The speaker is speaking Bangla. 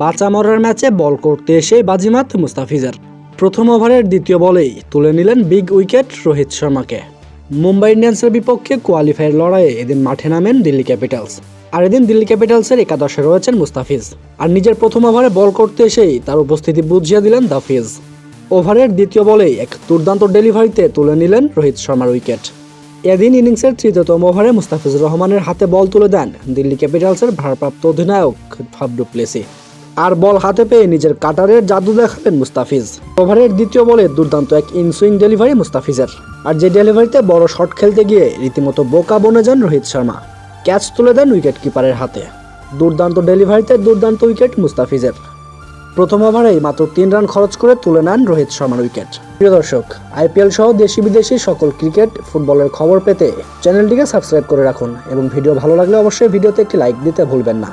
বাঁচা মরার ম্যাচে বল করতে এসে বাজিমাত মুস্তাফিজের। প্রথম ওভারের দ্বিতীয় বলেই তুলে নিলেন বিগ উইকেট রোহিত শর্মাকে। মুম্বাই ইন্ডিয়ান্সের বিপক্ষে কোয়ালিফায়ার লড়াইয়ে এদিন মাঠে নামেন দিল্লি ক্যাপিটালস। আর এদিন দিল্লি ক্যাপিটালসের একাদশে রয়েছেন মুস্তাফিজ। আর নিজের প্রথম ওভারে বল করতে এসেই তার উপস্থিতি বুঝিয়ে দিলেন দাফিজ। ওভারের দ্বিতীয় বলেই এক দুর্দান্ত ডেলিভারিতে তুলে নিলেন রোহিত শর্মার উইকেট। এদিন ইনিংসের তৃতীয়তম ওভারে মুস্তাফিজুর রহমানের হাতে বল তুলে দেন দিল্লি ক্যাপিটালসের ভারপ্রাপ্ত অধিনায়ক ফাফ ডু প্লেসি। আর বল হাতে পেয়ে নিজের কাটারের জাদু দেখালেন মুস্তাফিজ। ওভারের দ্বিতীয় বলে দুর্দান্ত এক ইনসুইং ডেলিভারি মুস্তাফিজের। আর যে ডেলিভারিতে বড় শট খেলতে গিয়ে রীতিমতো বোকা বনে যান রোহিত শর্মা। ক্যাচ তুলে দেন উইকেট কিপারের হাতে। দুর্দান্ত ডেলিভারিতে দুর্দান্ত উইকেট মুস্তাফিজের। প্রথম ওভারেই মাত্র 3 রান খরচ করে তুলে নেন রোহিত শর্মার উইকেট। প্রিয় দর্শক, আইপিএল সহ দেশি বিদেশি সকল ক্রিকেট ফুটবলের খবর পেতে চ্যানেলটিকে সাবস্ক্রাইব করে রাখুন এবং ভিডিও ভালো লাগলে অবশ্যই ভিডিওতে একটি লাইক দিতে ভুলবেন না।